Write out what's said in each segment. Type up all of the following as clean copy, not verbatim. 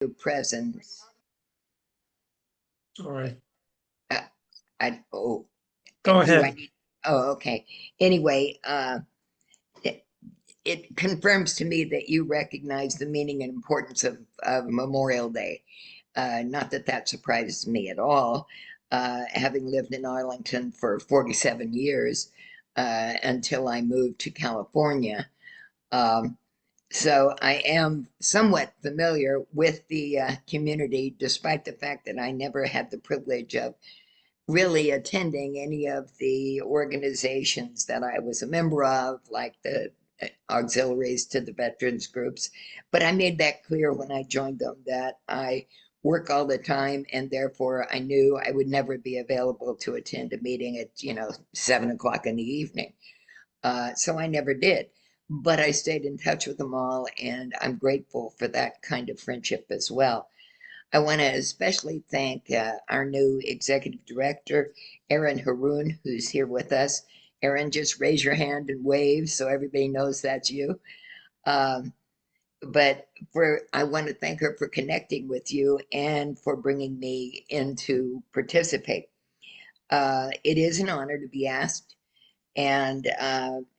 your presence. Sorry. Uh, oh, Go do I ahead. need? Oh, okay. Anyway, it, it confirms to me that you recognize the meaning and importance of Memorial Day. Not that that surprises me at all, having lived in Arlington for 47 years until I moved to California. Um, so I am somewhat familiar with the community, despite the fact that I never had the privilege of really attending any of the organizations that I was a member of, like the auxiliaries to the veterans groups. But I made that clear when I joined them that I work all the time, and therefore I knew I would never be available to attend a meeting at 7 o'clock in the evening. So I never did. But I stayed in touch with them all, and I'm grateful for that kind of friendship as well. I want to especially thank our new executive director, Erin Harroun, who's here with us. Erin, just raise your hand and wave so everybody knows that's you. Um, but I want to thank her for connecting with you and for bringing me in to participate. It is an honor to be asked, and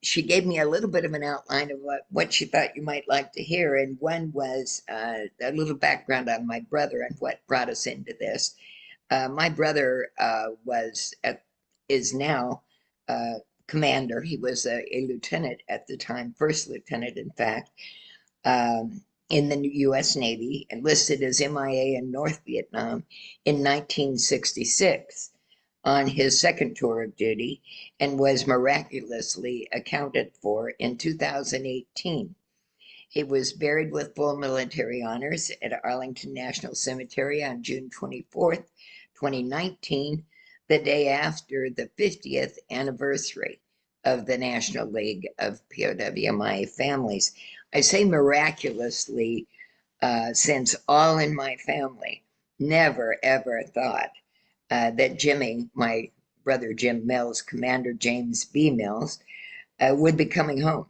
she gave me a little bit of an outline of what she thought you might like to hear. And one was a little background on my brother and what brought us into this. My brother is now uh, commander. He was a lieutenant at the time, first lieutenant, in fact, in the U.S. Navy, enlisted as MIA in North Vietnam in 1966 on his second tour of duty, and was miraculously accounted for in 2018. He was buried with full military honors at Arlington National Cemetery on June 24th, 2019, the day after the 50th anniversary of the National League of POW/MIA Families. I say miraculously since all in my family never ever thought that Jimmy, my brother Jim Mills, Commander James B. Mills, would be coming home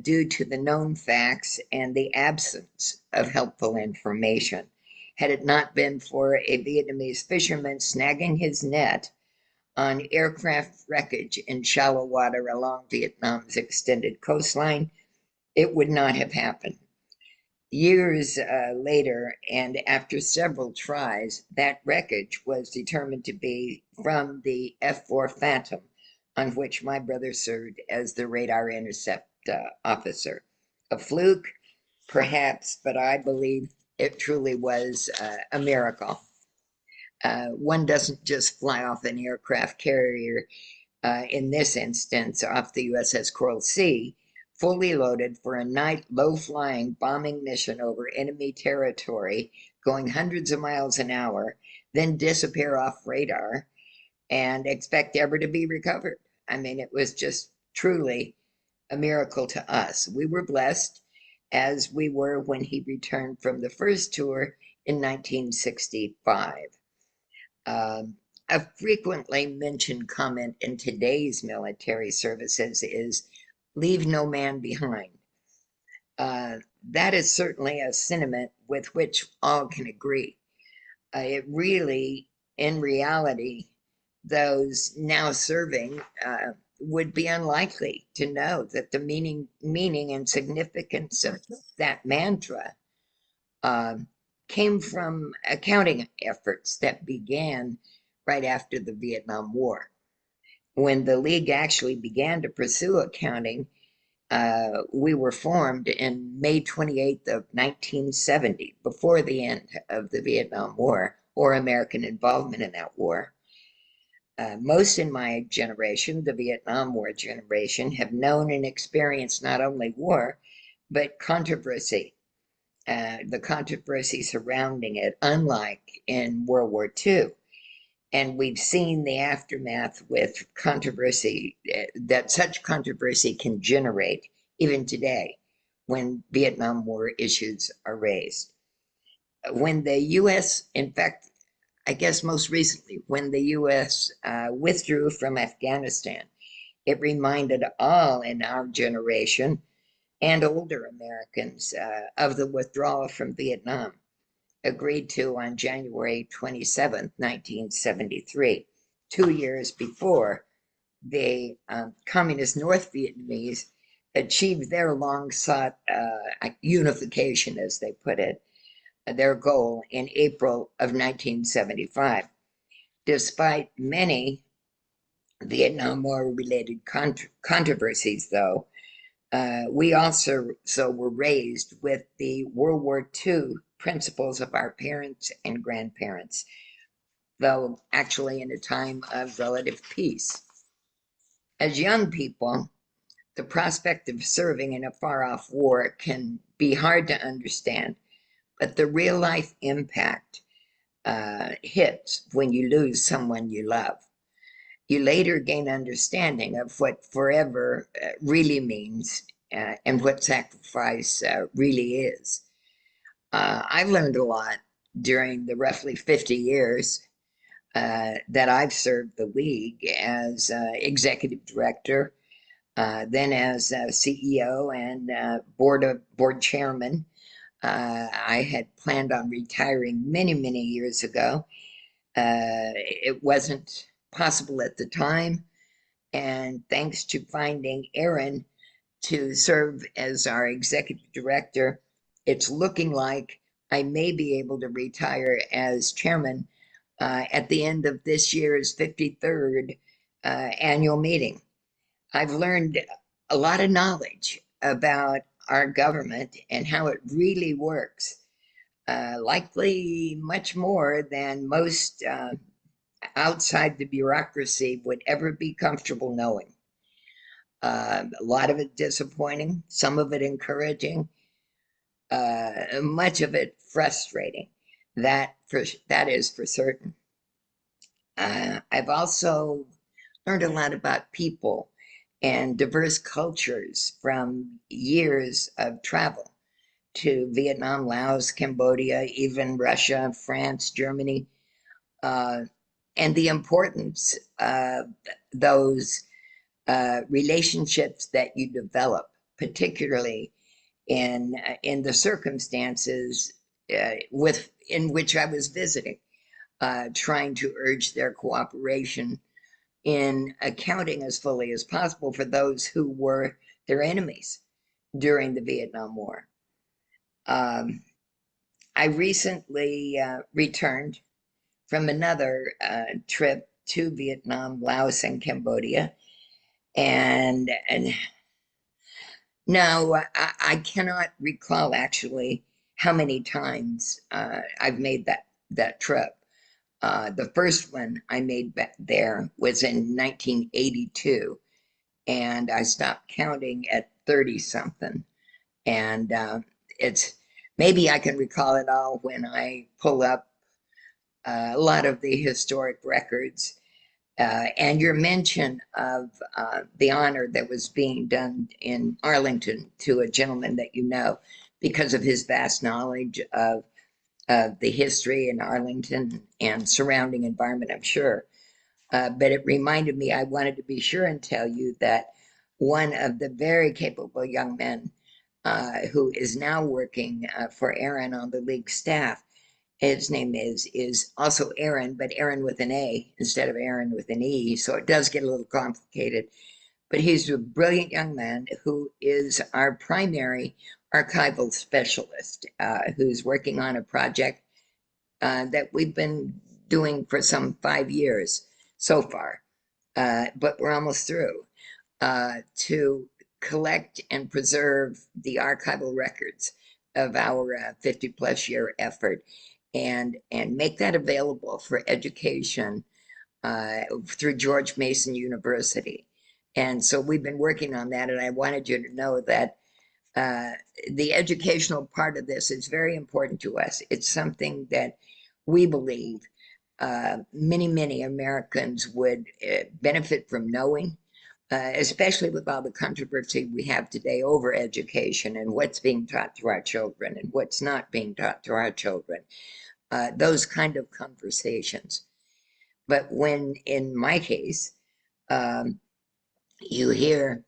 due to the known facts and the absence of helpful information. Had it not been for a Vietnamese fisherman snagging his net on aircraft wreckage in shallow water along Vietnam's extended coastline, it would not have happened. Years later, and after several tries, that wreckage was determined to be from the F 4 Phantom, on which my brother served as the radar intercept officer. A fluke, perhaps, but I believe it truly was a miracle. One doesn't just fly off an aircraft carrier, in this instance, off the USS Coral Sea, fully loaded for a night low flying bombing mission over enemy territory, going hundreds of miles an hour, then disappear off radar and expect ever to be recovered. I mean, it was just truly a miracle to us. We were blessed, as we were when he returned from the first tour in 1965. A frequently mentioned comment in today's military services is leave no man behind. That is certainly a sentiment with which all can agree. It really, in reality, those now serving would be unlikely to know that the meaning and significance of that mantra um, came from accounting efforts that began right after the Vietnam War. When the League actually began to pursue accounting, we were formed in May 28th of 1970, before the end of the Vietnam War or American involvement in that war. Most in my generation, the Vietnam War generation, have known and experienced not only war, but controversy, the controversy surrounding it, unlike in World War II. And we've seen the aftermath with controversy that such controversy can generate even today when Vietnam War issues are raised. When the U.S., in fact, I guess most recently, when the U.S. Withdrew from Afghanistan, it reminded all in our generation and older Americans of the withdrawal from Vietnam. agreed to on January 27th, 1973, 2 years before the communist North Vietnamese achieved their long sought unification, as they put it, their goal in April of 1975. Despite many Vietnam War related controversies, though, we also were raised with the World War II principles of our parents and grandparents, though actually in a time of relative peace. As young people, the prospect of serving in a far off war can be hard to understand, but the real life impact hits when you lose someone you love. You later gain understanding of what forever really means and what sacrifice really is. I've learned a lot during the roughly 50 years that I've served the League as executive director, then as CEO and board chairman. I had planned on retiring many, many years ago. It wasn't possible at the time. And thanks to finding Erin to serve as our executive director, it's looking like I may be able to retire as chairman at the end of this year's 53rd annual meeting. I've learned a lot of knowledge about our government and how it really works, likely much more than most outside the bureaucracy would ever be comfortable knowing. A lot of it disappointing, some of it encouraging, much of it frustrating. That is for certain. I've also learned a lot about people and diverse cultures from years of travel to Vietnam, Laos, Cambodia, even Russia, France, Germany, uh, and the importance of those relationships that you develop, particularly in the circumstances with in which I was visiting, trying to urge their cooperation in accounting as fully as possible for those who were their enemies during the Vietnam War. Um, I recently returned from another trip to Vietnam, Laos, and Cambodia, and no, I cannot recall actually how many times I've made that trip. The first one I made back there was in 1982, and I stopped counting at 30 something. And it's maybe I can recall it all when I pull up a lot of the historic records. And your mention of the honor that was being done in Arlington to a gentleman that you know because of his vast knowledge of the history in Arlington and surrounding environment, I'm sure. But it reminded me, I wanted to be sure and tell you that one of the very capable young men who is now working for Erin on the league staff, his name is also Erin, but Erin with an A instead of Erin with an E. So it does get a little complicated. But he's a brilliant young man who is our primary archival specialist, who's working on a project that we've been doing for some 5 years so far, but we're almost through, to collect and preserve the archival records of our 50 plus year effort and make that available for education through George Mason University. And so we've been working on that, and I wanted you to know that uh, the educational part of this is very important to us. It's something that we believe many, many Americans would benefit from knowing, especially with all the controversy we have today over education and what's being taught to our children and what's not being taught to our children. Those kind of conversations. But when, in my case, um, you hear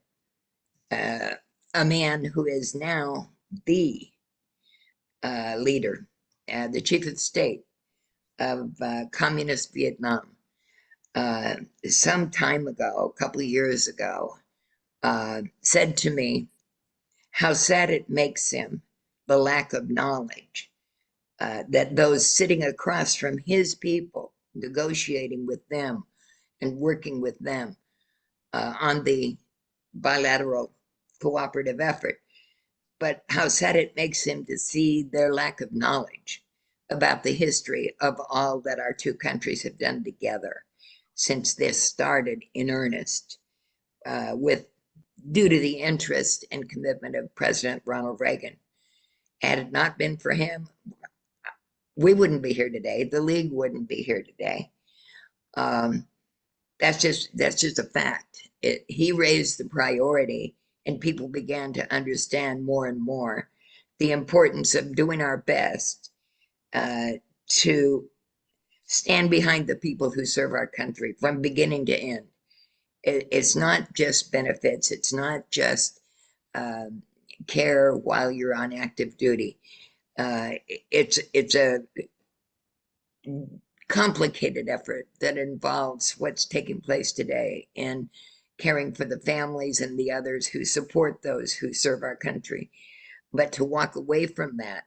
uh, a man who is now the leader the chief of state of communist Vietnam, some time ago, a couple of years ago, said to me how sad it makes him, the lack of knowledge, that those sitting across from his people, negotiating with them and working with them on the bilateral cooperative effort, but how sad it makes him to see their lack of knowledge about the history of all that our two countries have done together since this started in earnest, with due to the interest and commitment of President Ronald Reagan. Had it not been for him, we wouldn't be here today. The League wouldn't be here today. Um, that's just a fact. He raised the priority, and people began to understand more and more the importance of doing our best to stand behind the people who serve our country from beginning to end. It's not just benefits. It's not just uh, care while you're on active duty. It's a complicated effort that involves what's taking place today in caring for the families and the others who support those who serve our country. But to walk away from that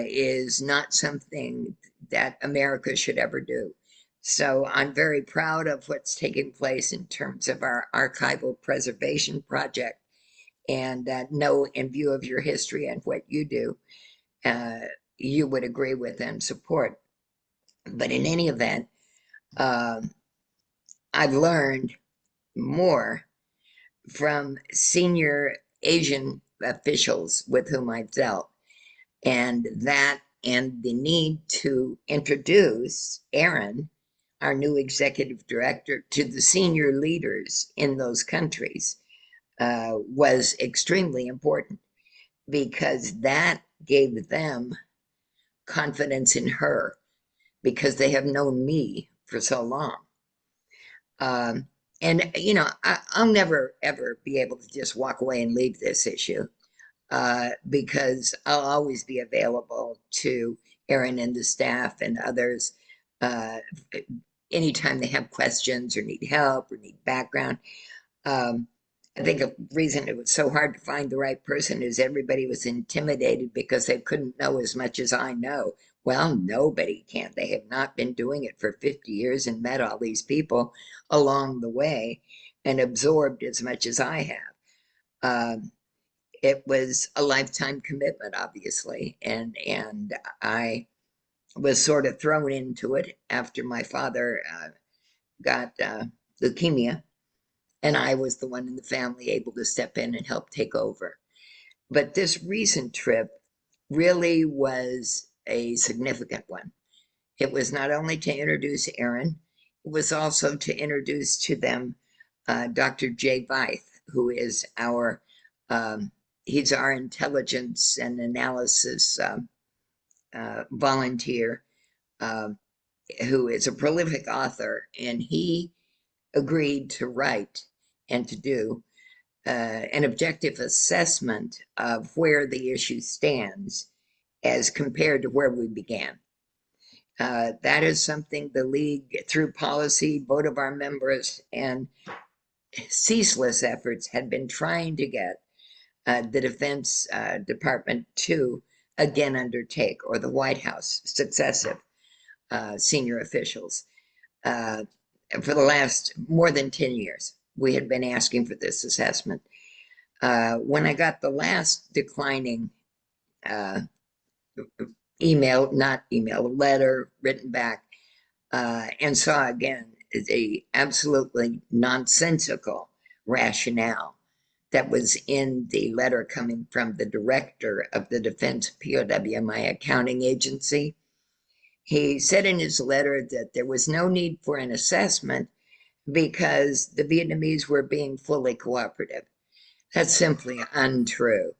is not something that America should ever do. So I'm very proud of what's taking place in terms of our archival preservation project, and know in view of your history and what you do, uh, you would agree with and support. But in any event, uh, I've learned more from senior Asian officials with whom I've dealt, and that and the need to introduce Erin, our new executive director, to the senior leaders in those countries was extremely important, because that gave them confidence in her, because they have known me for so long. Um, and, I'll never, ever be able to just walk away and leave this issue, because I'll always be available to Erin and the staff and others uh, anytime they have questions or need help or need background. Um, I think a reason it was so hard to find the right person is everybody was intimidated because they couldn't know as much as I know. Well, nobody can. They have not been doing it for 50 years and met all these people along the way and absorbed as much as I have. Um, it was a lifetime commitment, obviously, and I was sort of thrown into it after my father got leukemia, and I was the one in the family able to step in and help take over. But this recent trip really was a significant one. It was not only to introduce Erin, it was also to introduce to them Dr. Jay Viet, who is he's our intelligence and analysis volunteer, uh, who is a prolific author, and he agreed to write and to do an objective assessment of where the issue stands as compared to where we began. That is something the League, through policy, vote of our members, and ceaseless efforts, had been trying to get the Defense Department to again undertake, or the White House, successive senior officials. Uh, for the last more than 10 years, we had been asking for this assessment. When I got the last declining uh, letter written back, and saw again the absolutely nonsensical rationale that was in the letter coming from the director of the Defense POWMI accounting agency. He said in his letter that there was no need for an assessment because the Vietnamese were being fully cooperative. That's simply untrue.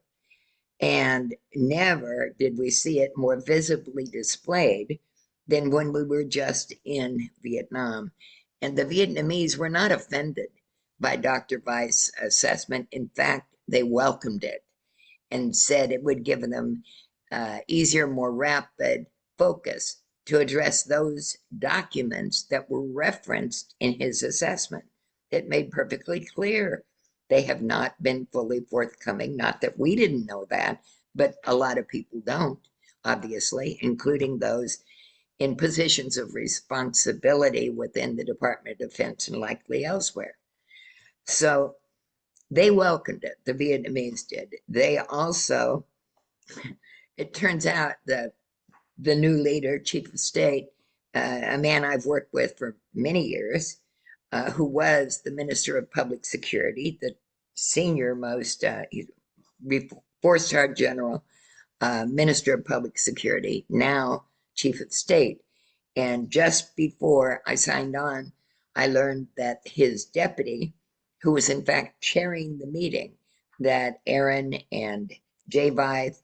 And never did we see it more visibly displayed than when we were just in Vietnam. And the Vietnamese were not offended by Dr. Viet's assessment. In fact, they welcomed it and said it would give them easier, more rapid focus to address those documents that were referenced in his assessment. It made perfectly clear they have not been fully forthcoming. Not that we didn't know that, but a lot of people don't, obviously, including those in positions of responsibility within the Department of Defense and likely elsewhere. So they welcomed it, the Vietnamese did. They also, it turns out that the new leader, chief of state, a man I've worked with for many years, who was the Minister of Public Security, the senior most, 4-star general, Minister of Public Security, now chief of state. And just before I signed on, I learned that his deputy, who was in fact chairing the meeting, that Erin and Viet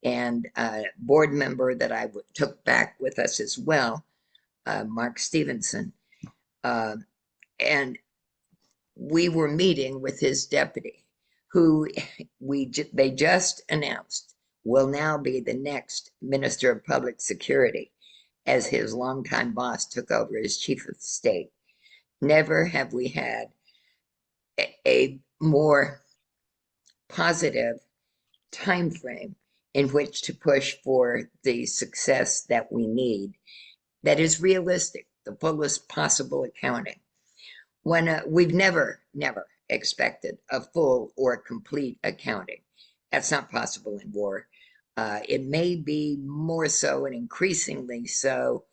and a board member that I took back with us as well, Mark Stevenson, uh, and we were meeting with his deputy, who they just announced will now be the next Minister of Public Security, as his longtime boss took over as chief of state. Never have we had a more positive time frame in which to push for the success that we need, that is realistic, the fullest possible accounting. When we've never expected a full or complete accounting. That's not possible in war. It may be more so and increasingly so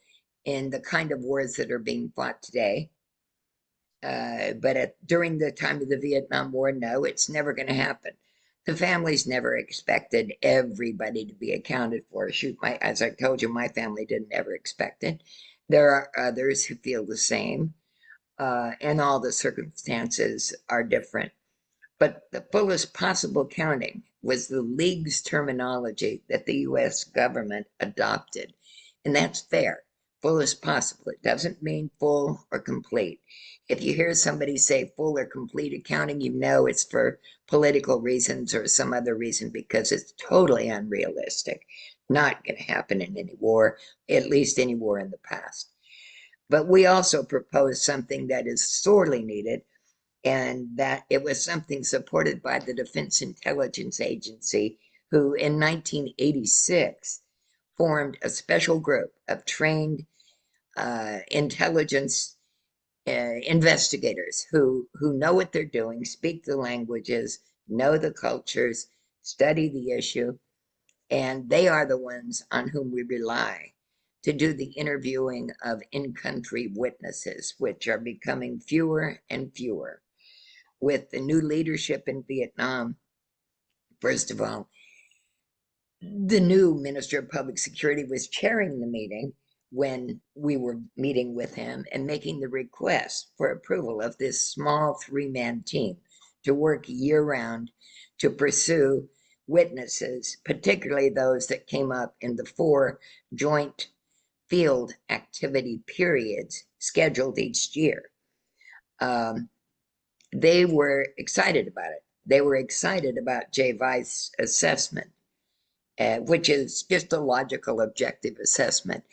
in the kind of wars that are being fought today. But during the time of the Vietnam War, no, it's never going to happen. The families never expected everybody to be accounted for. Shoot, as I told you, my family didn't ever expect it. There are others who feel the same, and all the circumstances are different. But the fullest possible counting was the League's terminology that the US government adopted. And that's fair, fullest possible. It doesn't mean full or complete. If you hear somebody say full or complete accounting, you know it's for political reasons or some other reason, because it's totally unrealistic. Not going to happen in any war, at least any war in the past. But we also proposed something that is sorely needed, and that it was something supported by the Defense Intelligence Agency, who in 1986 formed a special group of trained intelligence investigators who know what they're doing, speak the languages, know the cultures, study the issue, and they are the ones on whom we rely to do the interviewing of in-country witnesses, which are becoming fewer and fewer. With the new leadership in Vietnam, first of all, the new Minister of Public Security was chairing the meeting when we were meeting with him and making the request for approval of this small 3-man team to work year-round to pursue witnesses, particularly those that came up in the 4 joint field activity periods scheduled each year. They were excited about it. They were excited about Viet's assessment, which is just a logical, objective assessment.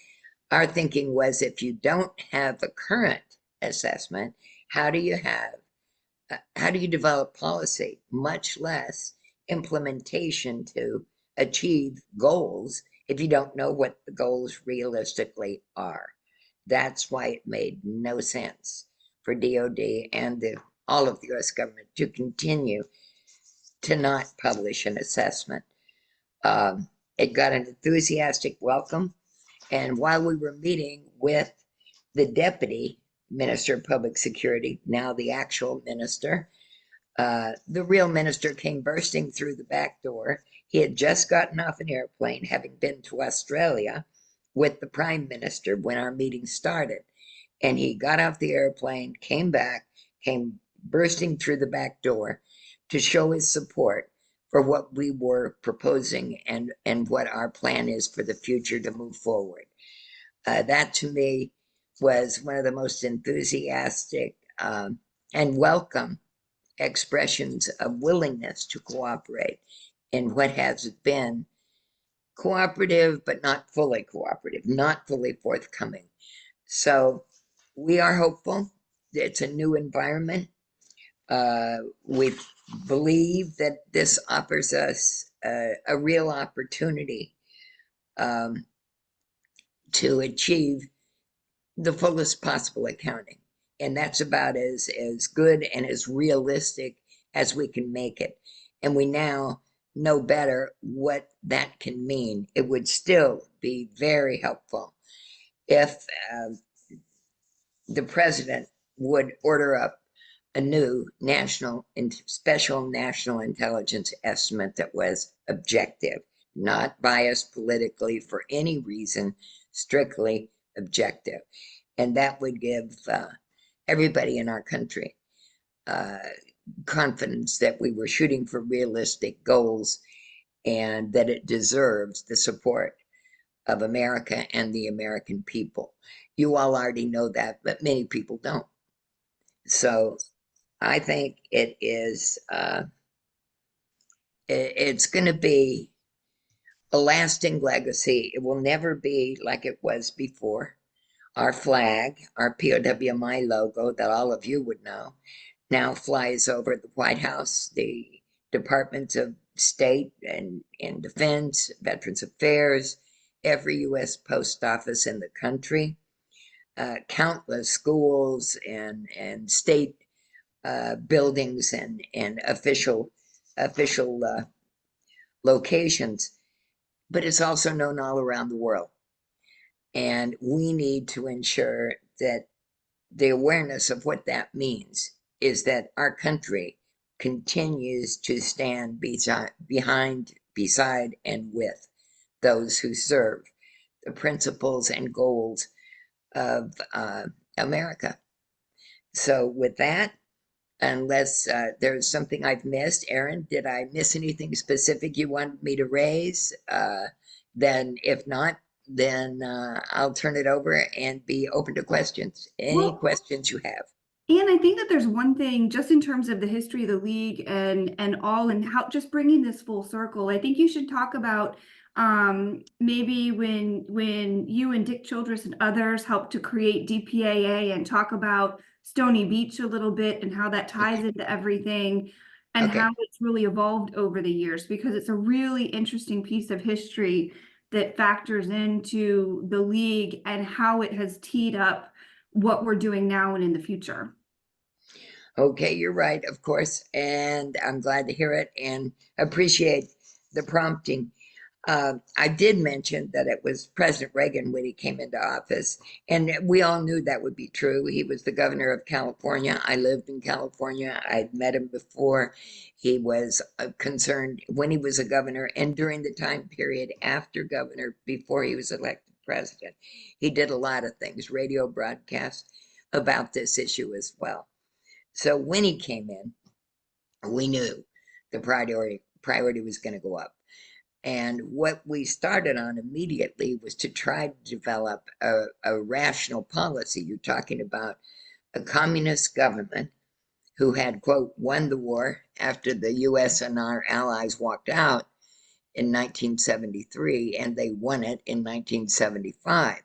Our thinking was, if you don't have a current assessment, how do you develop policy, much less implementation to achieve goals, if you don't know what the goals realistically are? That's why it made no sense for DOD and all of the US government to continue to not publish an assessment. It got an enthusiastic welcome. And while we were meeting with the deputy Minister of Public Security, now the actual minister, the real minister came bursting through the back door. He had just gotten off an airplane, having been to Australia with the prime minister when our meeting started. And he got off the airplane, came back, came bursting through the back door to show his support for what we were proposing and what our plan is for the future to move forward. That to me was one of the most enthusiastic and welcome expressions of willingness to cooperate in what has been cooperative, but not fully cooperative, not fully forthcoming. So we are hopeful. It's a new environment. We believe that this offers us a real opportunity um, to achieve the fullest possible accounting. And that's about as good and as realistic as we can make it. And we now know better what that can mean. It would still be very helpful if the president would order up a new national and special national intelligence estimate that was objective, not biased politically for any reason, strictly objective. And that would give everybody in our country uh, confidence that we were shooting for realistic goals and that it deserves the support of America and the American people. You all already know that, but many people don't. So I think it's going to be a lasting legacy. It will never be like it was before. Our flag, our POWMI logo that all of you would know, now flies over the White House, the Departments of State and Defense, Veterans Affairs, every U.S. post office in the country, countless schools and state buildings and official locations. But it's also known all around the world. And we need to ensure that the awareness of what that means is that our country continues to stand beside, and with those who serve the principles and goals of America. So, with that, unless there's something I've missed, Erin, did I miss anything specific you wanted me to raise? Then, if not, then I'll turn it over and be open to questions. Any Well, questions you have? and I think that there's one thing just in terms of the history of the league and all and how just bringing this full circle. I think you should talk about maybe when you and Dick Childress and others helped to create DPAA and talk about Stony Beach a little bit and how that ties Okay. into everything and how Okay. it's really evolved over the years because it's a really interesting piece of history that factors into the league and how it has teed up what we're doing now and in the future. Okay, you're right, of course, and I'm glad to hear it and appreciate the prompting. I did mention that it was President Reagan when he came into office, and we all knew that would be true. He was the governor of California. I lived in California. I'd met him before. He was concerned when he was a governor and during the time period after governor, before he was elected president. He did a lot of things, radio broadcasts about this issue as well. So when he came in, we knew the priority was going to go up. And what we started on immediately was to try to develop a rational policy. You're talking about a communist government who had, quote, won the war after the US and our allies walked out in 1973, and they won it in 1975.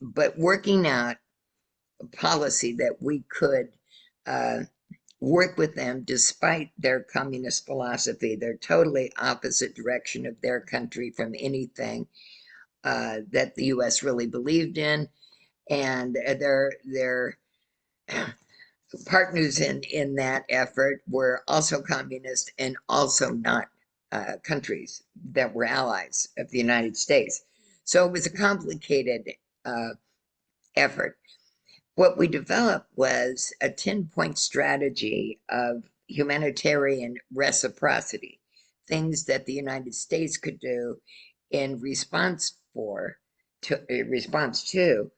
But working out a policy that we could uh, work with them despite their communist philosophy, their totally opposite direction of their country from anything that the U.S. really believed in, and their partners in that effort were also communist and also not countries that were allies of the United States. So it was a complicated uh, effort. What we developed was a 10-point strategy of humanitarian reciprocity, things that the United States could do in response to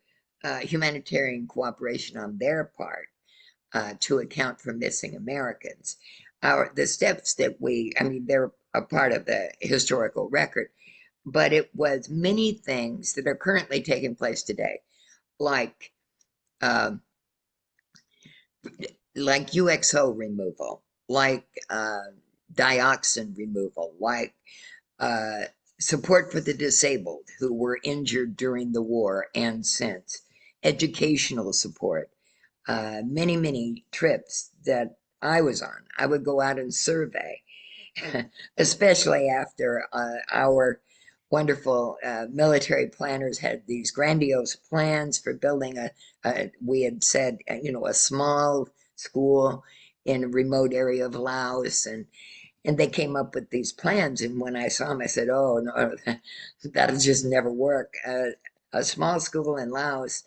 humanitarian cooperation on their part to account for missing Americans. The steps that I mean, they're a part of the historical record, but it was many things that are currently taking place today, like um, UXO removal, like dioxin removal, like uh, support for the disabled who were injured during the war and since, educational support, many, many trips that I was on. I would go out and survey, especially after our wonderful military planners had these grandiose plans for building we had said, a small school in a remote area of Laos, and they came up with these plans. And when I saw them, I said, "Oh no, that'll just never work." A small school in Laos,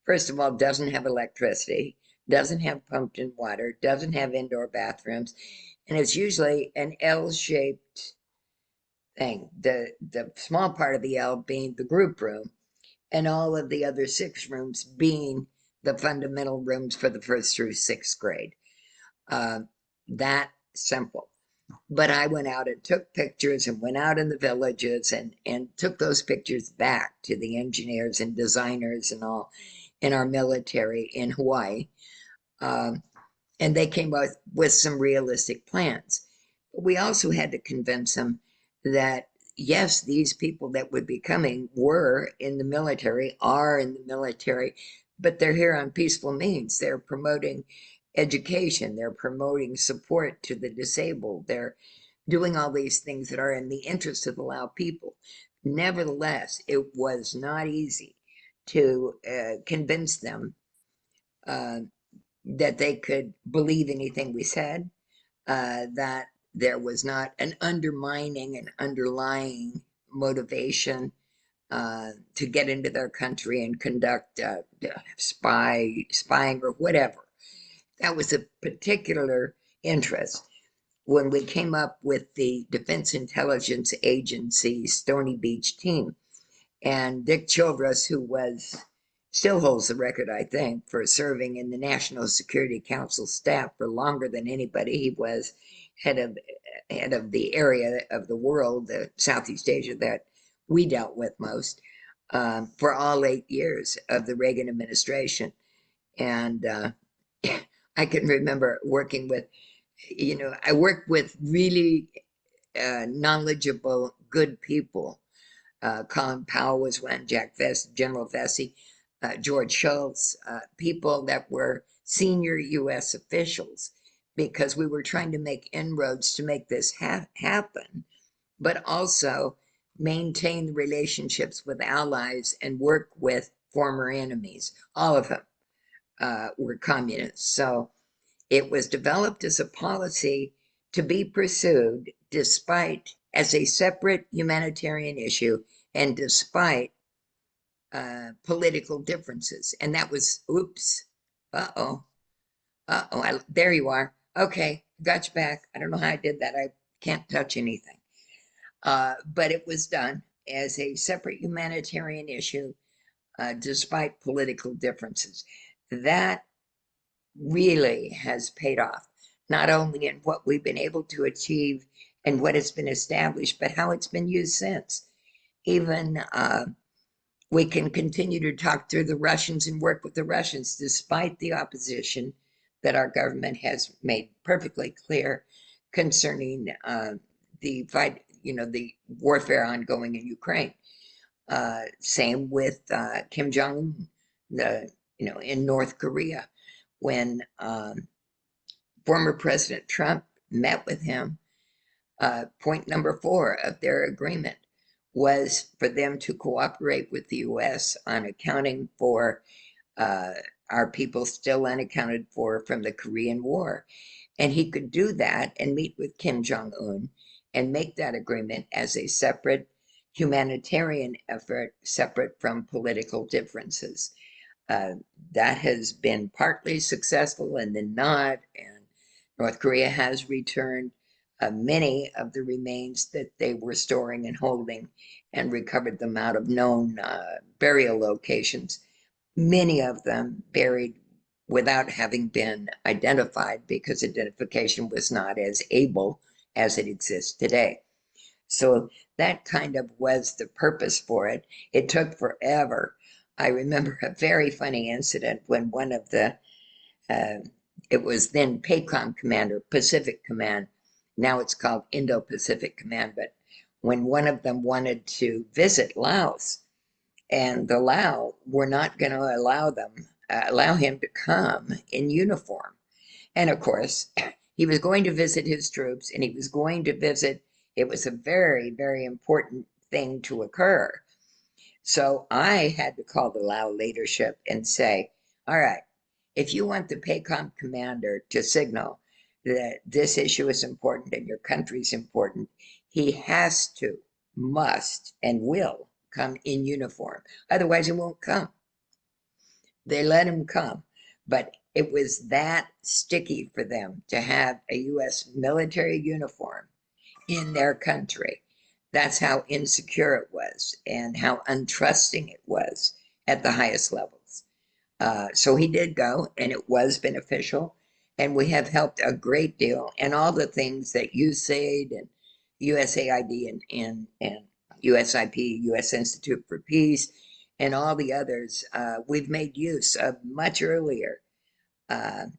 first of all, doesn't have electricity, doesn't have pumped in water, doesn't have indoor bathrooms, and it's usually an L-shaped thing. The small part of the L being the group room, and all of the other 6 rooms being the fundamental rooms for the first through sixth grade. Uh, that simple. But I went out and took pictures and went out in the villages and took those pictures back to the engineers and designers and all in our military in Hawaii. Um, and they came up with some realistic plans. But we also had to convince them that, yes, these people that would be coming were in the military, are in the military, but they're here on peaceful means. They're promoting education, they're promoting support to the disabled, they're doing all these things that are in the interest of the Lao people. Nevertheless, it was not easy to convince them uh, that they could believe anything we said, that there was not an undermining and underlying motivation to get into their country and conduct spying or whatever. That was a particular interest. When we came up with the Defense Intelligence Agency Stony Beach team, and Dick Childress, who still holds the record, I think, for serving in the National Security Council staff for longer than anybody. He was head of the area of the world, Southeast Asia, that we dealt with most, for all 8 years of the Reagan administration. And I can remember working with, I worked with really knowledgeable, good people. Colin Powell was one, Jack Vest, General Vesey, George Shultz, people that were senior U.S. officials, because we were trying to make inroads to make this happen, but also maintain the relationships with allies and work with former enemies. All of them were communists. So it was developed as a policy to be pursued despite, as a separate humanitarian issue, and despite political differences. And that was, oops, uh-oh, there you are. Okay, got you back. I don't know how I did that. I can't touch anything. But it was done as a separate humanitarian issue, despite political differences. That really has paid off, not only in what we've been able to achieve and what has been established, but how it's been used since. Even we can continue to talk through the Russians and work with the Russians, despite the opposition that our government has made perfectly clear concerning the fight, the warfare ongoing in Ukraine. Same with Kim Jong Un, in North Korea, when former President Trump met with him. Point number 4 of their agreement was for them to cooperate with the U.S. on accounting for our people still unaccounted for from the Korean War. And he could do that and meet with Kim Jong Un and make that agreement as a separate humanitarian effort, separate from political differences. Uh, that has been partly successful and then not. And North Korea has returned many of the remains that they were storing and holding and recovered them out of known burial locations, many of them buried without having been identified because identification was not as able as it exists today. So that kind of was the purpose for it. It took forever. I remember a very funny incident when one of uh, it was then PACOM Commander, Pacific Command. Now it's called Indo-Pacific Command, but when one of them wanted to visit Laos, and the Lao were not going to allow him to come in uniform. And of course, he was going to visit his troops, and he was going to visit. It was a very, very important thing to occur. So I had to call the Lao leadership and say, all right, if you want the PACOM commander to signal that this issue is important and your country's important, he has to, must, and will come in uniform. Otherwise, he won't come. They let him come. But it was that sticky for them to have a U.S. military uniform in their country. That's how insecure it was and how untrusting it was at the highest levels. So he did go, and it was beneficial. And we have helped a great deal. And all the things that USAID and USAID and USIP, U.S. Institute for Peace, and all the others, we've made use of much earlier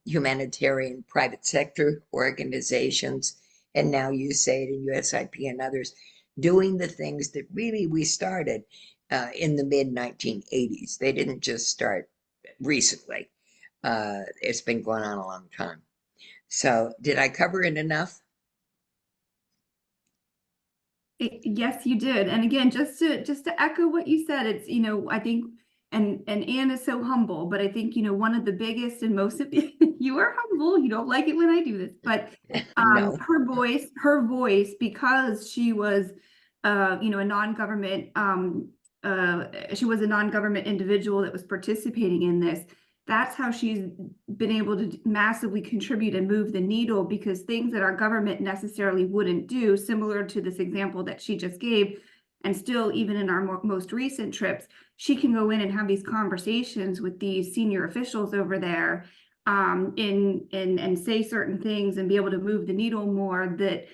humanitarian private sector organizations, and now USAID and USIP and others doing the things that really we started in the mid 1980s. They didn't just start recently. It's been going on a long time. So, did I cover it enough? Yes, you did. And again, just to echo what you said, it's, I think, and Anne is so humble, but I think, one of the biggest and most of you are humble. You don't like it when I do this, but No. her voice, because she was a non-government she was a non-government individual that was participating in this. That's how she's been able to massively contribute and move the needle, because things that our government necessarily wouldn't do, similar to this example that she just gave, and still even in our most recent trips, she can go in and have these conversations with these senior officials over there, and say certain things and be able to move the needle more that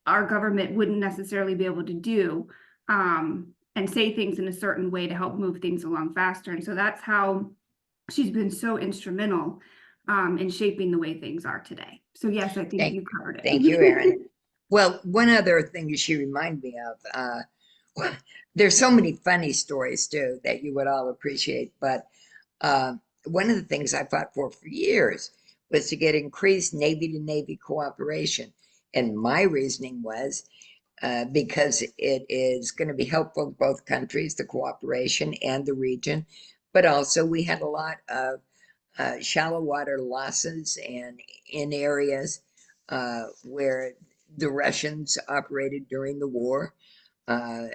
our government wouldn't necessarily be able to do, and say things in a certain way to help move things along faster. And so that's how she's been so instrumental in shaping the way things are today. So yes, I think Thank, you covered thank you, it. Erin. Well, one other thing that she reminded me of, well, there's so many funny stories too that you would all appreciate, but uh, one of the things I fought for years was to get increased Navy to Navy cooperation. And my reasoning was because it is going to be helpful to both countries, the cooperation and the region. But also, we had a lot of shallow water losses and in areas where the Russians operated during the war, uh,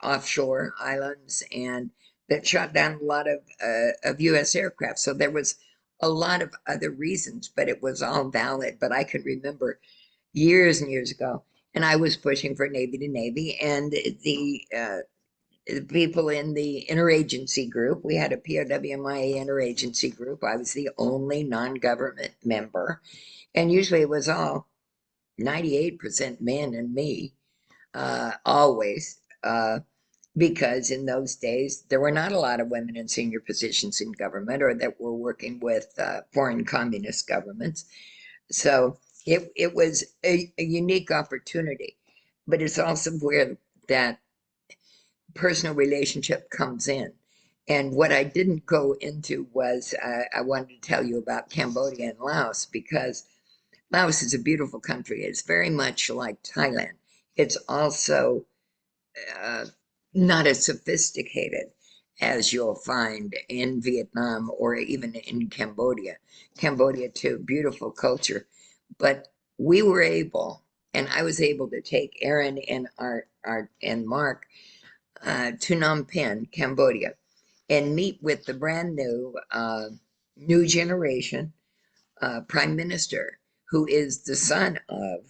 offshore islands, and that shot down a lot of U.S. aircraft. So there was a lot of other reasons, but it was all valid. But I could remember years and years ago, and I was pushing for Navy to Navy, and the people in the interagency group, we had a POWMIA interagency group. I was the only non-government member, and usually it was all 98% men and me, always, because in those days there were not a lot of women in senior positions in government or that were working with foreign communist governments. So it was a unique opportunity, but it's also where that personal relationship comes in. And what I didn't go into was I wanted to tell you about Cambodia and Laos, because Laos is a beautiful country. It's very much like Thailand. It's also uh, not as sophisticated as you'll find in Vietnam or even in Cambodia. Cambodia, too, beautiful culture. But we were able, and I was able to take Erin and our and Mark to Phnom Penh, Cambodia, and meet with the brand new generation prime minister, who is the son of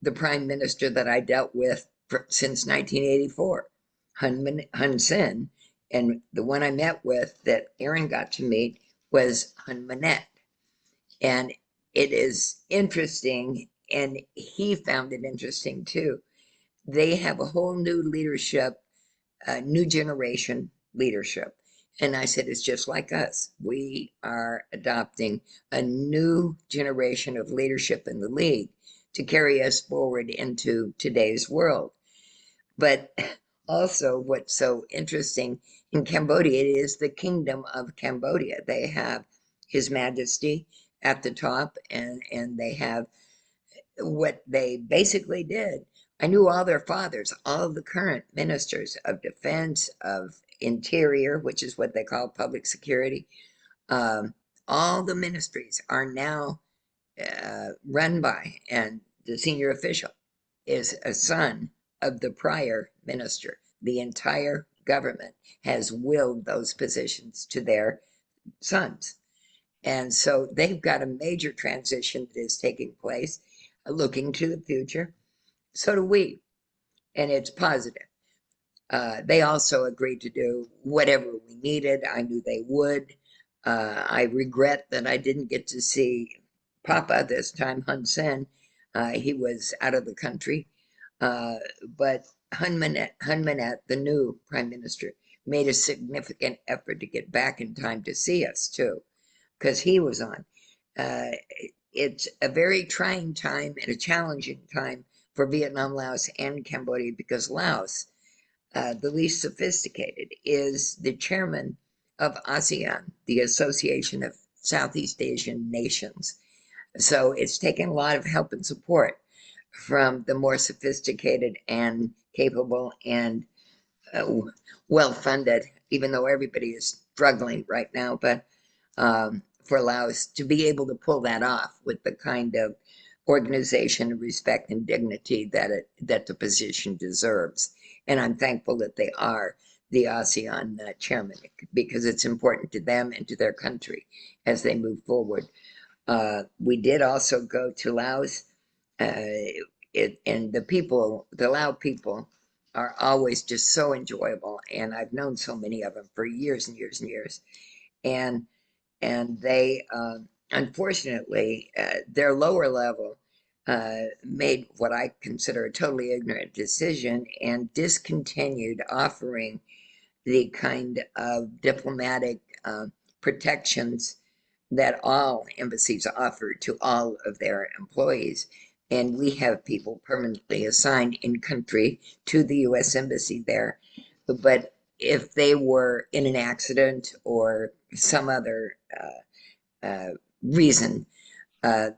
the prime minister that I dealt with since 1984, Hun Sen. And the one I met with that Erin got to meet was Hun Manet. And it is interesting, and he found it interesting too. They have a whole new leadership, new generation leadership. And I said, it's just like us. We are adopting a new generation of leadership in the league to carry us forward into today's world. But also, what's so interesting in Cambodia is the Kingdom of Cambodia. They have His Majesty at the top, and they have what they basically did. I knew all their fathers, all of the current ministers of defense, of interior, which is what they call public security. Um, all the ministries are now run by, and the senior official is a son of the prior minister. The entire government has willed those positions to their sons. And so they've got a major transition that is taking place, looking to the future. So do we, and it's positive. They also agreed to do whatever we needed. I knew they would. I regret that I didn't get to see Papa this time, Hun Sen. He was out of the country. Uh, but Hun Manet, the new prime minister, made a significant effort to get back in time to see us too, because he was on. Uh, it's a very trying time and a challenging time for Vietnam, Laos, and Cambodia because Laos, the least sophisticated, is the chairman of ASEAN, the Association of Southeast Asian Nations. So it's taken a lot of help and support from the more sophisticated and capable and uh, well funded, even though everybody is struggling right now. But for Laos to be able to pull that off with the kind of organization, respect, and dignity that the position deserves. And I'm thankful that they are the ASEAN chairman because it's important to them and to their country as they move forward. We did also go to Laos, and the people, the Lao people, are always just so enjoyable, and I've known so many of them for years and years and years, and they unfortunately their lower level made what I consider a totally ignorant decision and discontinued offering the kind of diplomatic protections that all embassies offer to all of their employees. And we have people permanently assigned in country to the US Embassy there. But if they were in an accident or some other reason,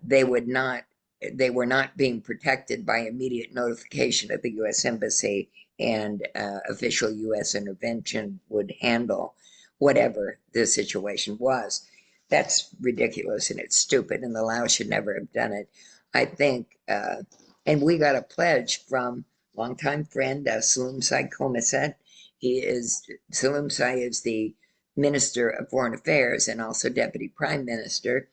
they were not being protected by immediate notification of the US Embassy, and official US intervention would handle whatever the situation was. That's ridiculous and it's stupid, and the Laos should never have done it. I think, and we got a pledge from longtime friend Salim Sai Komiset. Salim Sai is the Minister of Foreign Affairs and also Deputy Prime Minister,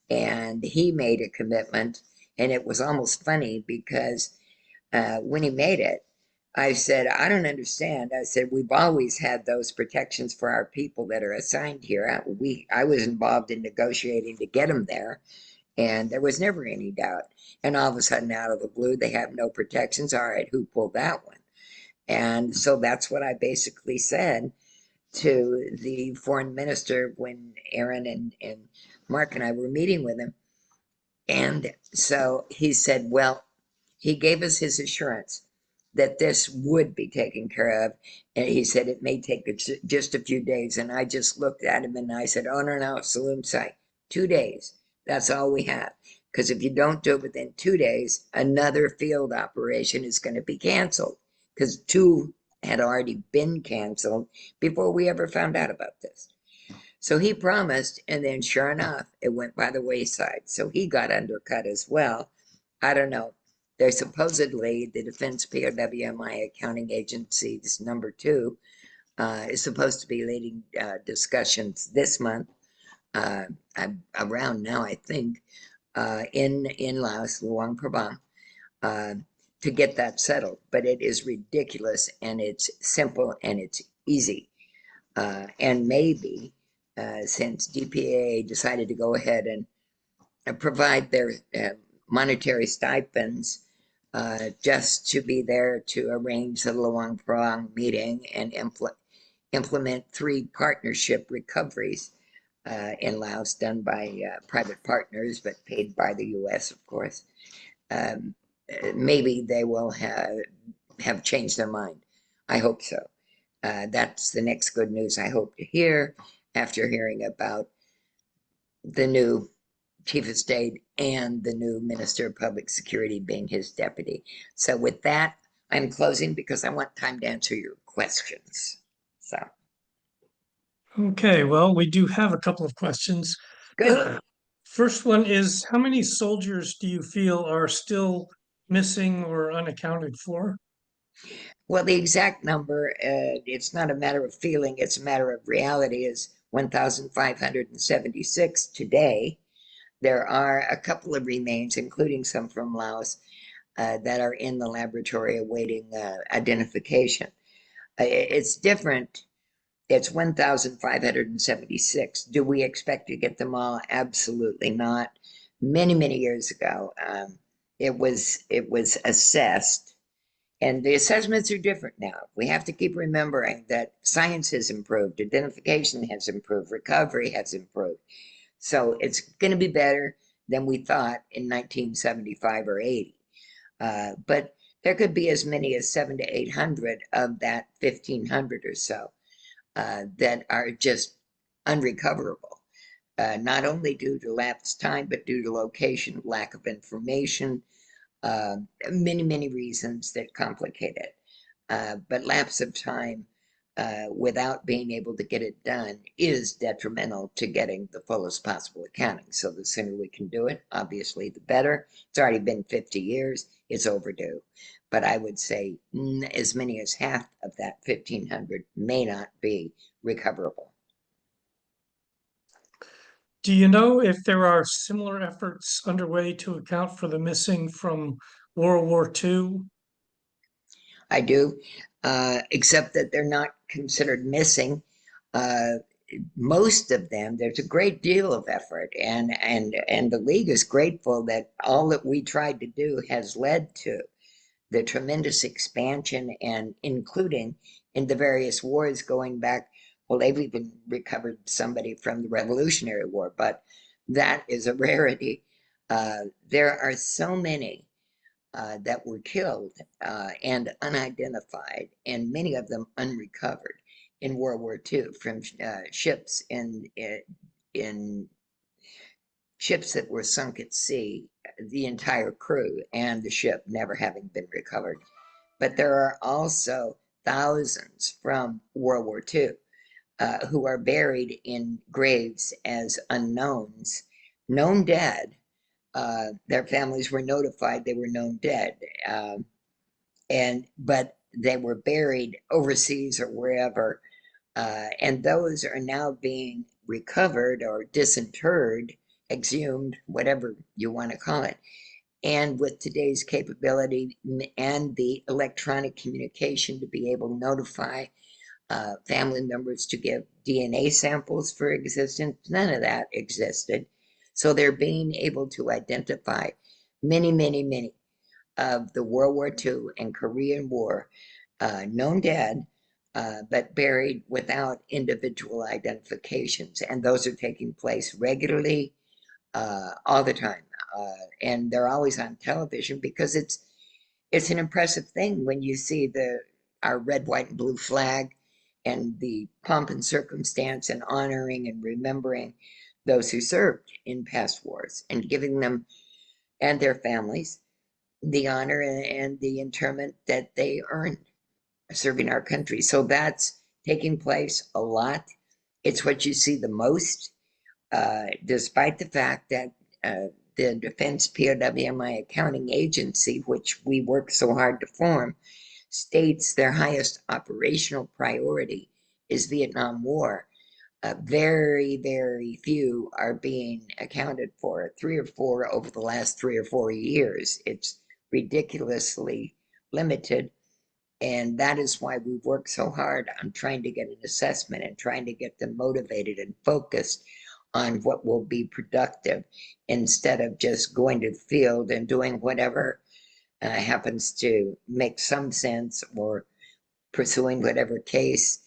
and he made a commitment, and it was almost funny because when he made it, I said, I don't understand. I said, we've always had those protections for our people that are assigned here. I was involved in negotiating to get them there, and there was never any doubt. And all of a sudden, out of the blue, they have no protections. All right, who pulled that one? And so that's what I basically said to the foreign minister when Erin and Mark and I were meeting with him. And so he said, well, he gave us his assurance that this would be taken care of. And he said it may take just a few days. And I just looked at him and I said, oh, no, Salim Sai, 2 days. That's all we have. Because if you don't do it within 2 days, another field operation is going to be canceled. Because two had already been canceled before we ever found out about this. So he promised, and then sure enough, it went by the wayside. So he got undercut as well. I don't know. There's supposedly the Defense POWMI Accounting Agency's number two is supposed to be leading discussions this month, around now, I think, in Laos, Luang Prabang, uh, to get that settled. But it is ridiculous, and it's simple, and it's easy. And maybe since DPA decided to go ahead and provide their monetary stipends just to be there to arrange the Luang Prabang meeting and implement three partnership recoveries in Laos done by private partners, but paid by the US, of course. Um, Maybe they will have changed their mind. I hope so. That's the next good news I hope to hear after hearing about the new chief of state and the new minister of public security being his deputy. So with that, I'm closing because I want time to answer your questions. So Okay, well, we do have a couple of questions. good. First one is, how many soldiers do you feel are still missing or unaccounted for? Well, the exact number, it's not a matter of feeling, it's a matter of reality, is 1,576 today. There are a couple of remains, including some from Laos, that are in the laboratory awaiting identification. It's different. It's 1,576. Do we expect to get them all? Absolutely not. Many, many years ago, it was assessed, and the assessments are different now. We have to keep remembering that science has improved, identification has improved, recovery has improved. So it's going to be better than we thought in 1975 or 80. But there could be as many as 700 to 800 of that 1,500 or so that are just unrecoverable, not only due to lapse time, but due to location, lack of information, uh, many, many reasons that complicate it. But lapse of time without being able to get it done is detrimental to getting the fullest possible accounting. So the sooner we can do it, obviously, the better. It's already been 50 years, it's overdue. But I would say as many as half of that 1,500 may not be recoverable. Do you know if there are similar efforts underway to account for the missing from World War II? I do, except that they're not considered missing. Uh, Most of them, there's a great deal of effort, and the league is grateful that all that we tried to do has led to the tremendous expansion, and including in the various wars going back. Well, they've even recovered somebody from the Revolutionary War, but that is a rarity. There are so many that were killed and unidentified, and many of them unrecovered in World War II from ships in ships that were sunk at sea, the entire crew and the ship never having been recovered. But there are also thousands from World War II who are buried in graves as unknowns, known dead. Their families were notified they were known dead, but they were buried overseas or wherever, and those are now being recovered or disinterred, exhumed, whatever you want to call it. And with today's capability and the electronic communication to be able to notify family members to give DNA samples for existence, none of that existed. So they're being able to identify many, many, many of the World War II and Korean War known dead, but buried without individual identifications. And those are taking place regularly, all the time. And they're always on television because it's an impressive thing when you see our red, white, and blue flag and the pomp and circumstance and honoring and remembering those who served in past wars and giving them and their families the honor and the interment that they earned serving our country. So that's taking place a lot. It's what you see the most, despite the fact that the Defense POWMI Accounting Agency, which we work so hard to form, states their highest operational priority is Vietnam War. Very, very few are being accounted for, 3 or 4 over the last 3 or 4 years. It's ridiculously limited. And that is why we've worked so hard on trying to get an assessment and trying to get them motivated and focused on what will be productive instead of just going to the field and doing whatever happens to make some sense, or pursuing whatever case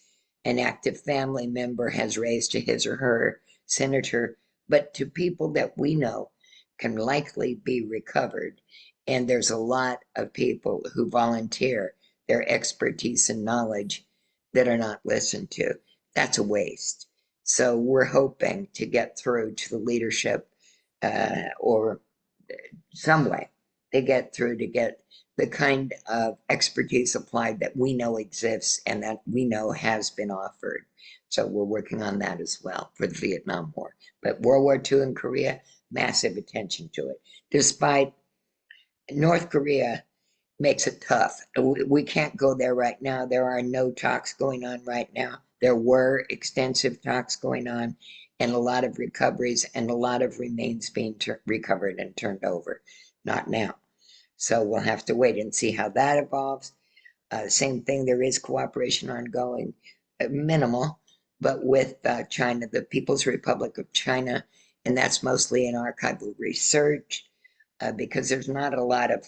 an active family member has raised to his or her senator, but to people that we know can likely be recovered. And there's a lot of people who volunteer their expertise and knowledge that are not listened to. That's a waste. So we're hoping to get through to the leadership or some way to get through to get the kind of expertise applied that we know exists and that we know has been offered. So we're working on that as well for the Vietnam War. But World War II and Korea, massive attention to it. Despite North Korea makes it tough. We can't go there right now. There are no talks going on right now. There were extensive talks going on and a lot of recoveries and a lot of remains being recovered and turned over. Not now. So we'll have to wait and see how that evolves. Same thing, there is cooperation ongoing, minimal, but with China, the People's Republic of China, and that's mostly in archival research because there's not a lot of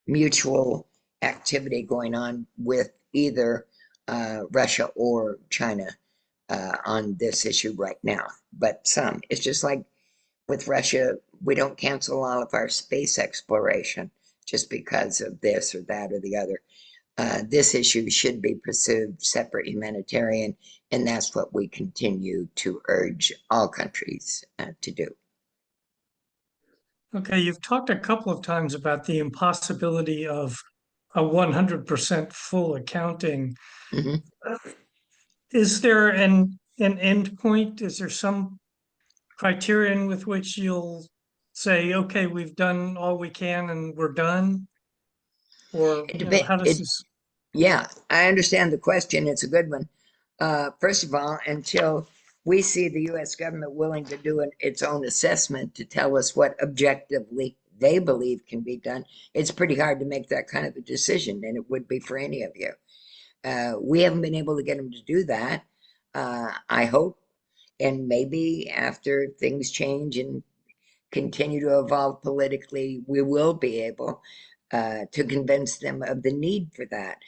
mutual activity going on with either Russia or China on this issue right now. But some, it's just like with Russia, we don't cancel all of our space exploration just because of this or that or the other. This issue should be pursued separate humanitarian, and that's what we continue to urge all countries to do. Okay, you've talked a couple of times about the impossibility of a 100% full accounting. Mhm. Is there an end point? Is there some criterion with which you'll say, okay, we've done all we can and we're done? Or, It, you know, how does it, this? yeah, I understand the question. It's a good one. First of all, until we see the US government willing to do its own assessment to tell us what objectively they believe can be done, it's pretty hard to make that kind of a decision, and it would be for any of you. We haven't been able to get them to do that. I hope, and maybe after things change and continue to evolve politically, we will be able to convince them of the need for that.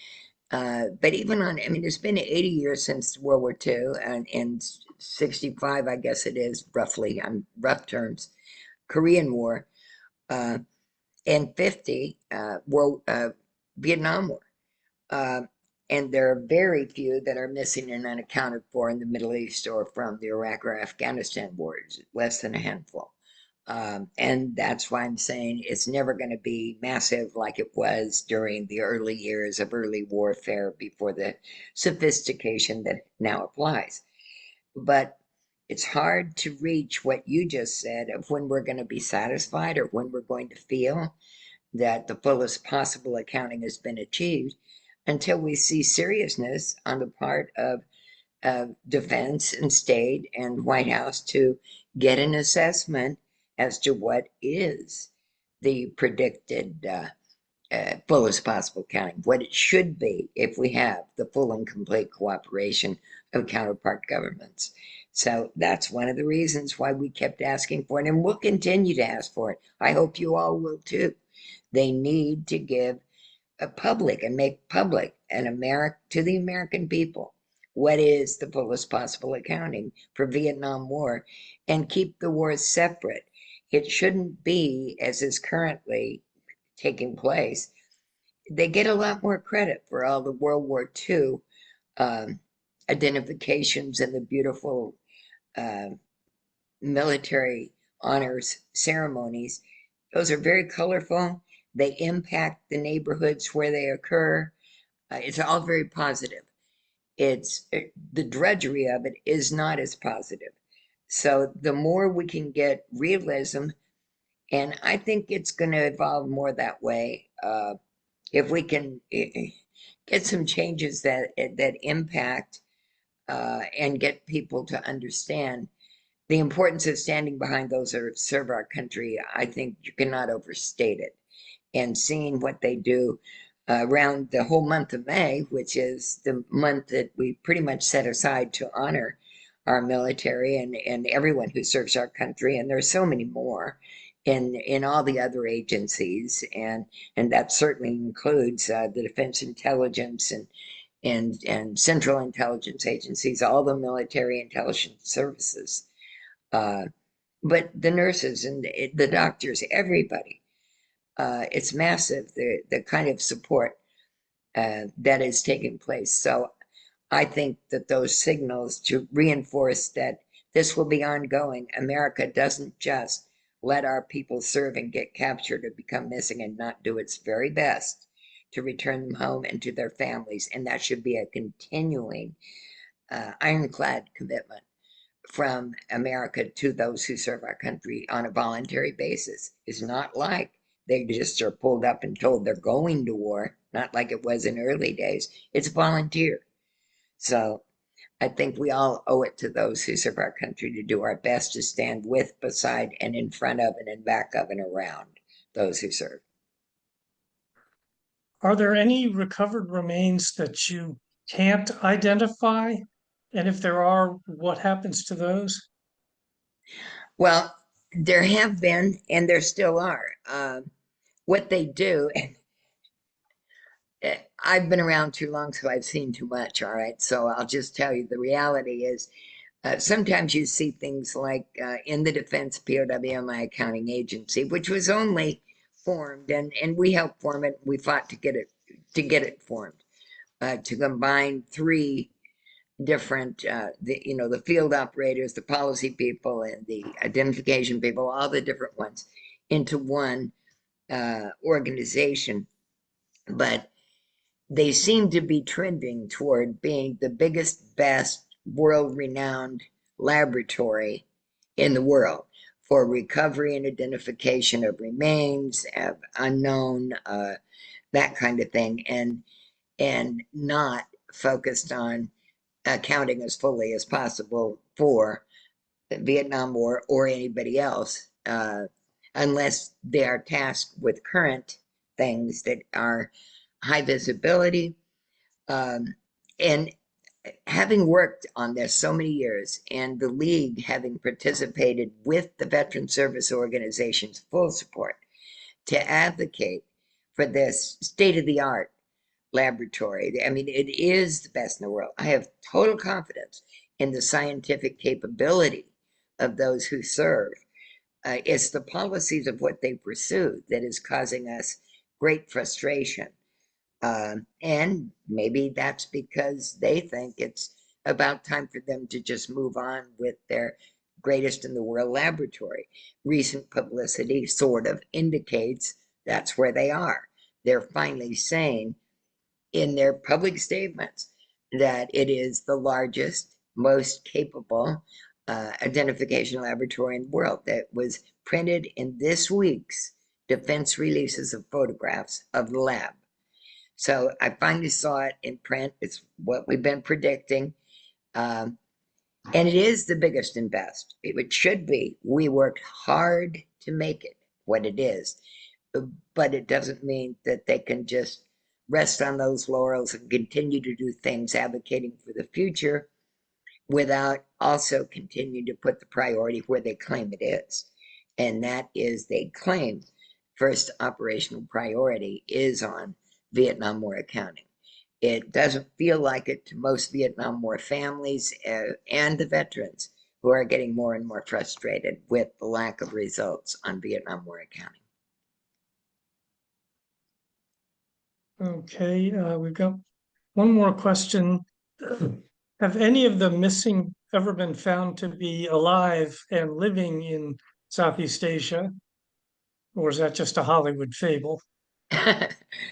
But even on, I mean, it's been 80 years since World War II, and 65, I guess it is, roughly, on rough terms, Korean War, uh, and 50, Vietnam War. Uh, and there are very few that are missing and unaccounted for in the Middle East or from the Iraq or Afghanistan wars, less than a handful. And that's why I'm saying it's never going to be massive like it was during the early years of early warfare before the sophistication that now applies. But it's hard to reach what you just said of when we're going to be satisfied or when we're going to feel that the fullest possible accounting has been achieved until we see seriousness on the part of defense and state and White House to get an assessment as to what is the predicted fullest possible accounting, what it should be if we have the full and complete cooperation of counterpart governments. So that's one of the reasons why we kept asking for it, and we'll continue to ask for it. I hope you all will too. They need to give a public and make public an America to the American people what is the fullest possible accounting for Vietnam War and keep the wars separate. It shouldn't be as is currently taking place. They get a lot more credit for all the World War II um, identifications and the beautiful uh, military honors ceremonies. Those are very colorful. They impact the neighborhoods where they occur. It's all very positive. The drudgery of it is not as positive. So the more we can get realism, and I think it's going to evolve more that way. If we can get some changes that impact and get people to understand the importance of standing behind those that serve our country, I think you cannot overstate it. And seeing what they do around the whole month of May, which is the month that we pretty much set aside to honor our military and everyone who serves our country. And there's so many more in all the other agencies, and that certainly includes the Defense Intelligence and Central Intelligence agencies, all the military intelligence services, uh, but the nurses and the doctors, everybody. It's massive, the kind of support. that is taking place. So I think that those signals to reinforce that this will be ongoing. America doesn't just let our people serve and get captured or become missing and not do its very best to return them home and to their families. And that should be a continuing, ironclad commitment from America to those who serve our country on a voluntary basis. It's not like they just are pulled up and told they're going to war, not like it was in early days. It's volunteer. So I think we all owe it to those who serve our country to do our best to stand with, beside, and in front of, and in back of, and around those who serve. Are there any recovered remains that you can't identify? And if there are, what happens to those? Well, there have been, and there still are. What they do, and I've been around too long, so I've seen too much. All right. So I'll just tell you the reality is sometimes you see things like in the Defense POWMI Accounting Agency, which was only formed, and we helped form it. We fought to get it formed, to combine three different, the field operators, the policy people, and the identification people, all the different ones, into one organization. But they seem to be trending toward being the biggest, best, world-renowned laboratory in the world for recovery and identification of remains, of unknown, that kind of thing, and not focused on accounting as fully as possible for the Vietnam War or anybody else, unless they are tasked with current things that are high visibility. And having worked on this so many years, and the League having participated with the Veteran Service Organization's full support to advocate for this state-of-the-art laboratory. I mean, it is the best in the world. I have total confidence in the scientific capability of those who serve. It's the policies of what they pursue that is causing us great frustration. And maybe that's because they think it's about time for them to just move on with their greatest in the world laboratory. Recent publicity sort of indicates that's where they are. They're finally saying in their public statements that it is the largest, most capable identification laboratory in the world. That was printed in this week's defense releases of photographs of the lab. So I finally saw it in print. It's what we've been predicting. And it is the biggest and best. It should be. We worked hard to make it what it is. But it doesn't mean that they can just rest on those laurels and continue to do things advocating for the future without also continuing to put the priority where they claim it is. And that is, they claim first operational priority is on Vietnam War accounting. It doesn't feel like it to most Vietnam War families and the veterans who are getting more and more frustrated with the lack of results on Vietnam War accounting. Okay, we've got one more question. Have any of the missing ever been found to be alive and living in Southeast Asia? Or is that just a Hollywood fable?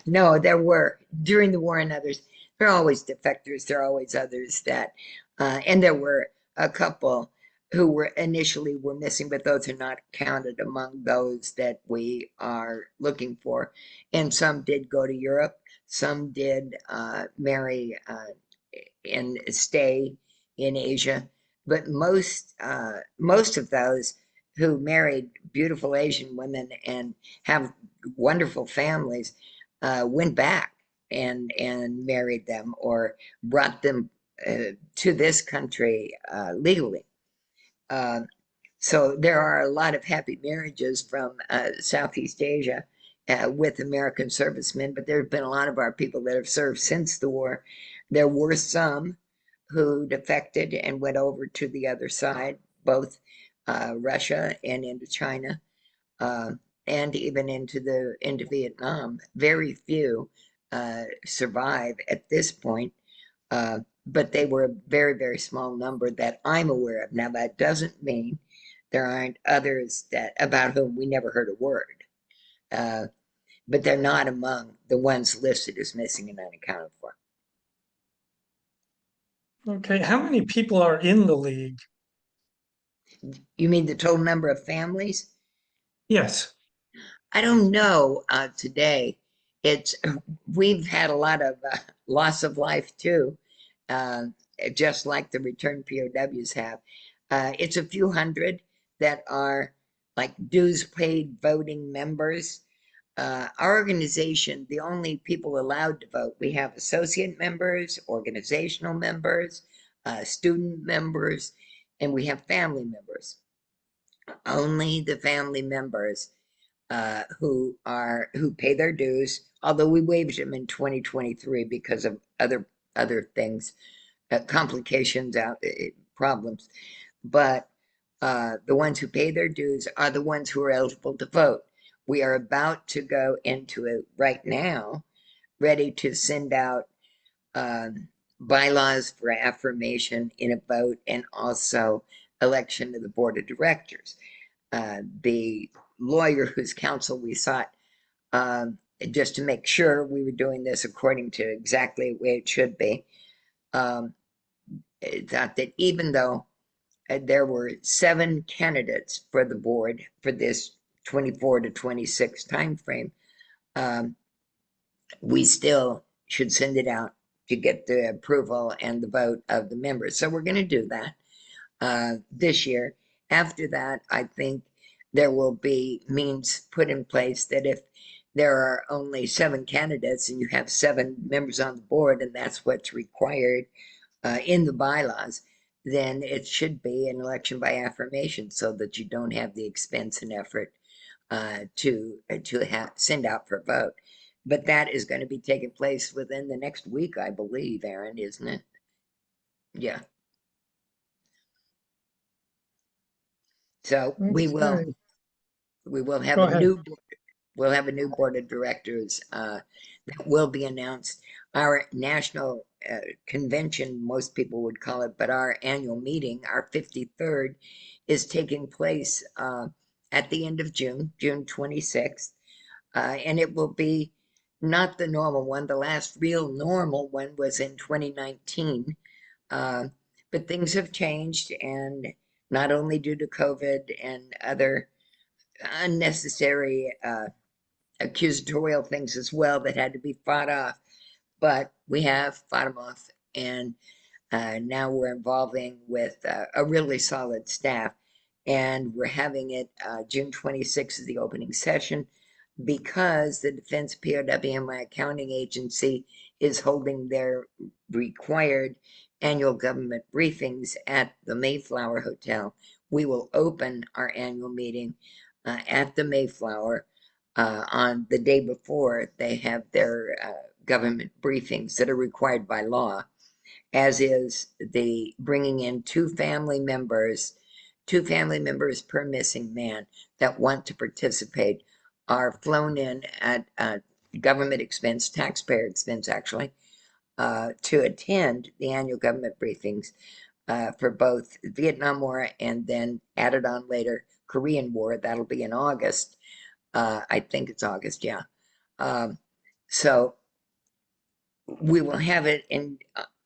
No, there were during the war and others. There are always defectors. There are always others that, and there were a couple who were initially were missing, but those are not counted among those that we are looking for. And some did go to Europe. Some did marry and stay in Asia. But most of those who married beautiful Asian women and have wonderful families went back and married them or brought them to this country legally. So there are a lot of happy marriages from Southeast Asia with American servicemen, but there have been a lot of our people that have served since the war. There were some who defected and went over to the other side, both Russia and into China, and even into Vietnam. Very few survive at this point. But they were a very, very small number that I'm aware of. Now, that doesn't mean there aren't others that about whom we never heard a word. Uh, but they're not among the ones listed as missing and unaccounted for. Okay, how many people are in the league? You mean the total number of families? Yes. I don't know today. It's we've had a lot of loss of life too, uh, just like the returned POWs have. It's a few hundred that are like dues paid voting members. Our organization, the only people allowed to vote, we have associate members, organizational members, student members, and we have family members. Only the family members who pay their dues, although we waived them in 2023 because of other things, complications, problems. But the ones who pay their dues are the ones who are eligible to vote. We are about to go into it right now, ready to send out bylaws for affirmation in a vote and also election of the board of directors. The lawyer whose counsel we sought, just to make sure we were doing this according to exactly the way it should be, thought that even though there were 7 candidates for the board for this 24 to 26 timeframe, we still should send it out to get the approval and the vote of the members. So we're going to do that this year. After that, I think there will be means put in place that if there are only 7 candidates and you have 7 members on the board, and that's what's required in the bylaws, then it should be an election by affirmation so that you don't have the expense and effort to send out for a vote. But that is going to be taking place within the next week, I believe, Erin, isn't it? Yeah. So we Okay. will have Go a ahead. new board of directors that will be announced. Our national convention, most people would call it, but our annual meeting, our 53rd, is taking place at the end of June, June 26th. And it will be not the normal one. The last real normal one was in 2019. Uh, but things have changed, and not only due to COVID and other unnecessary accusatorial things as well that had to be fought off, but we have fought them off, and now we're involving with a really solid staff, and we're having it June 26th is the opening session because the Defense POWMI Accounting Agency is holding their required annual government briefings at the Mayflower Hotel. We will open our annual meeting at the Mayflower on the day before they have their government briefings that are required by law, as is the bringing in 2 family members per missing man that want to participate are flown in at government expense, taxpayer expense actually, to attend the annual government briefings for both Vietnam War and then added on later Korean War. That'll be in August. I think it's August, yeah. So we will have it in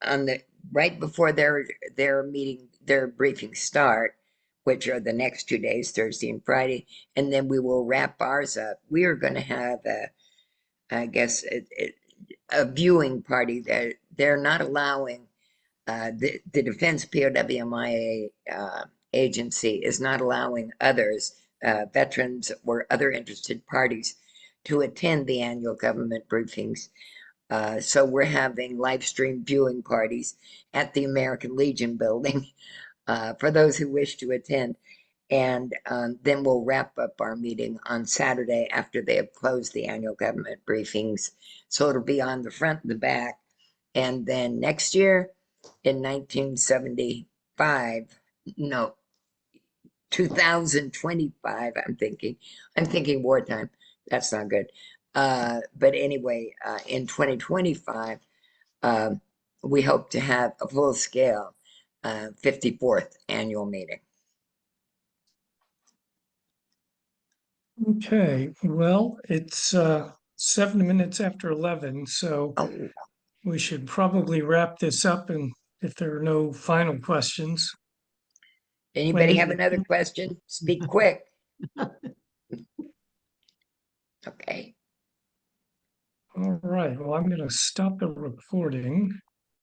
on the right before their meeting, their briefings start, which are the next 2 days, Thursday and Friday, and then we will wrap ours up. We are going to have I guess, a viewing party. That they're not allowing the Defense POWMIA agency is not allowing others, veterans or other interested parties, to attend the annual government briefings. So we're having live stream viewing parties at the American Legion building for those who wish to attend. And then we'll wrap up our meeting on Saturday after they have closed the annual government briefings. So it'll be on the front and the back. And then next year in 1975, no, 2025, I'm thinking wartime. That's not good. But anyway, in 2025, we hope to have a full scale 54th annual meeting. Okay, well, it's 7 minutes after 11, so Oh, we should probably wrap this up, and if there are no final questions. anybody have Wendy? another question? Speak quick. Okay. All right, well, I'm going to stop the recording.